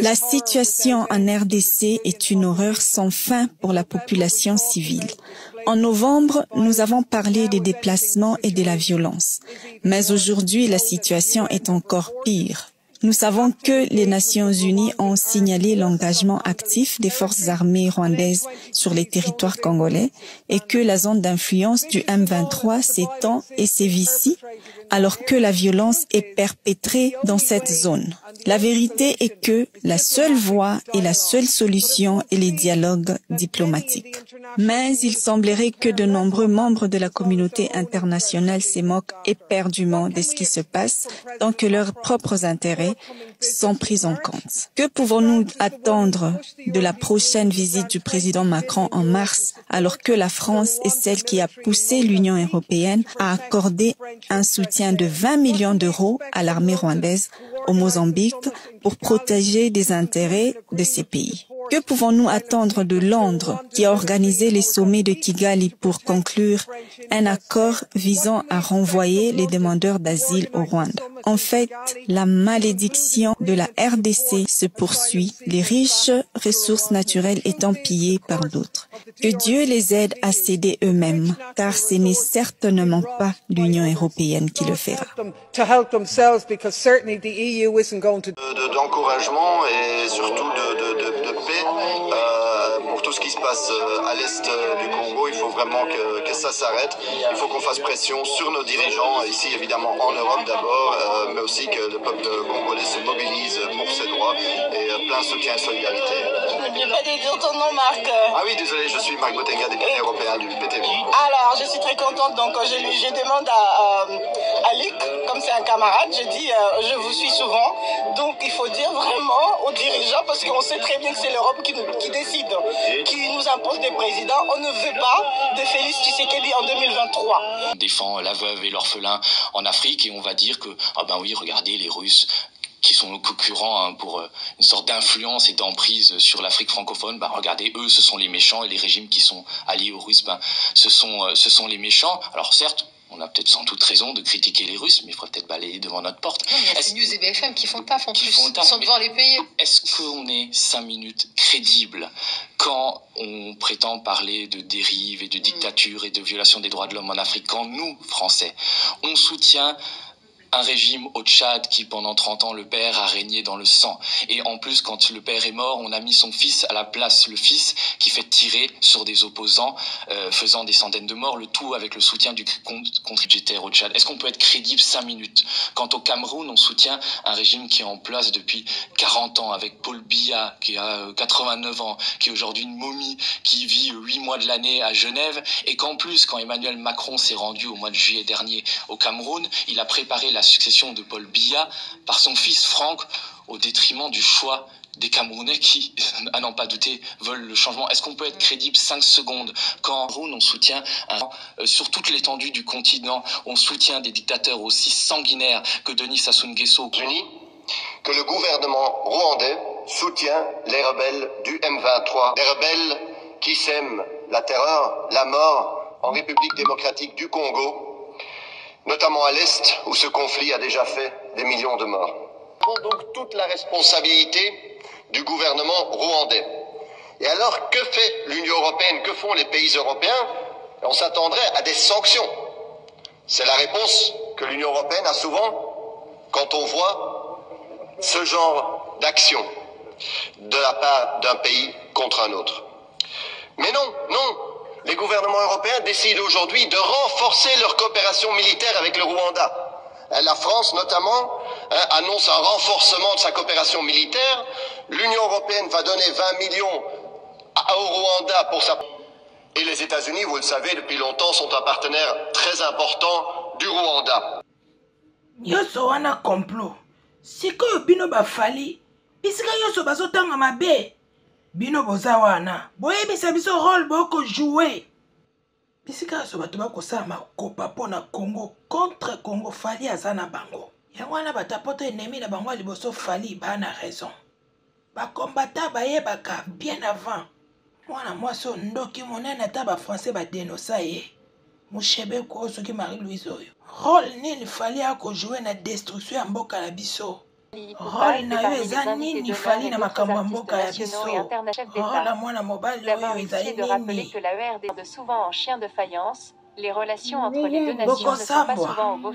La situation en RDC est une horreur sans fin pour la population civile. En novembre, nous avons parlé des déplacements et de la violence. Mais aujourd'hui, la situation est encore pire. Nous savons que les Nations Unies ont signalé l'engagement actif des forces armées rwandaises sur les territoires congolais et que la zone d'influence du M23 s'étend et sévit alors que la violence est perpétrée dans cette zone. La vérité est que la seule voie et la seule solution est les dialogues diplomatiques. Mais il semblerait que de nombreux membres de la communauté internationale se moquent éperdument de ce qui se passe tant que leurs propres intérêts sont pris en compte. Que pouvons-nous attendre de la prochaine visite du président Macron en mars, alors que la France est celle qui a poussé l'Union européenne à accorder un soutien de 20 millions d'euros à l'armée rwandaise au Mozambique pour protéger des intérêts de ces pays? Que pouvons-nous attendre de Londres, qui a organisé les sommets de Kigali pour conclure un accord visant à renvoyer les demandeurs d'asile au Rwanda? En fait, la malédiction de la RDC se poursuit, les riches ressources naturelles étant pillées par d'autres. Que Dieu les aide à céder eux-mêmes, car ce n'est certainement pas l'Union européenne qui le fera. D'encouragement et surtout de paix pour tout ce qui se passe à l'est du Congo. Il faut vraiment que ça s'arrête. Il faut qu'on fasse pression sur nos dirigeants, ici évidemment en Europe d'abord, mais aussi que le peuple congolais se mobilise pour ses droits et plein soutien et solidarité. N'oublie pas de dire ton nom, Marc. Ah oui, désolé, je suis Marc Botenga, député européen du PTV. Alors, je suis très contente, donc je demande à Luc, comme c'est un camarade, je dis, je vous suis souvent, donc il faut dire vraiment aux dirigeants, parce qu'on sait très bien que c'est l'Europe qui décide, qui nous impose des présidents. On ne veut pas de Félix Tshisekedi en 2023. On défend la veuve et l'orphelin en Afrique et on va dire que, ah ben oui, regardez les Russes qui sont nos concurrents pour une sorte d'influence et d'emprise sur l'Afrique francophone, ben regardez, eux, ce sont les méchants et les régimes qui sont alliés aux Russes, ben ce sont les méchants. Alors certes, on a peut-être sans doute raison de critiquer les Russes, mais il faudrait peut-être balayer devant notre porte. C'est News et BFM qui font le taf en plus, ils sont devant les payer. Est-ce qu'on est 5 minutes crédible quand on prétend parler de dérive et de dictature et de violation des droits de l'homme en Afrique, quand nous, Français, on soutient un régime au Tchad qui, pendant 30 ans, le père a régné dans le sang. Et en plus, quand le père est mort, on a mis son fils à la place, le fils qui fait tirer sur des opposants, faisant des centaines de morts, le tout avec le soutien du contre budgétaire au Tchad. Est-ce qu'on peut être crédible 5 minutes? Quand au Cameroun, on soutient un régime qui est en place depuis 40 ans, avec Paul Biya, qui a 89 ans, qui est aujourd'hui une momie, qui vit 8 mois de l'année à Genève, et qu'en plus, quand Emmanuel Macron s'est rendu au mois de juillet dernier au Cameroun, il a préparé la succession de Paul Biya par son fils Franck au détriment du choix des Camerounais qui, à n'en pas douter, veulent le changement. Est-ce qu'on peut être crédible 5 secondes quand on soutient sur toute l'étendue du continent, on soutient des dictateurs aussi sanguinaires que Denis Sassou Nguesso, que le gouvernement rwandais soutient les rebelles du M23, des rebelles qui sèment la terreur, la mort en République démocratique du Congo, notamment à l'Est, où ce conflit a déjà fait des millions de morts. Nous avons donc toute la responsabilité du gouvernement rwandais. Et alors, que fait l'Union européenne, que font les pays européens? On s'attendrait à des sanctions. C'est la réponse que l'Union européenne a souvent quand on voit ce genre d'action de la part d'un pays contre un autre. Mais non, non. Les gouvernements européens décident aujourd'hui de renforcer leur coopération militaire avec le Rwanda. La France, notamment, annonce un renforcement de sa coopération militaire. L'Union européenne va donner 20 millions au Rwanda pour sa... Et les États-Unis, vous le savez, depuis longtemps, sont un partenaire très important du Rwanda. Yoso wana complot. Sikoyo bino bafali. Bisika yoso bazotanga mabe. Bino boza wana boyebisa biso rôle boko jouer. Bisika so bato bakosala makopa pona Congo contre Congo fali aza na bango. Yango wana batapoto ennemi na bango liboso fali bana raison. Bakombata bayebaka bien avant. Mwana mwasi ndoki monene ata bafrançais badenosa ye. Mushebe ko soki Marie-Louise oyo. Rôle nini fali ako jouer na destruction ya mboka na biso. rôle na yo eza nini fali na makambo ya mboka ya biso rôle mwana mobali oyo ezali nini que l'AER est souvent en chien de faïence. Les relations entre les deux nations ne sont pas souvent au beau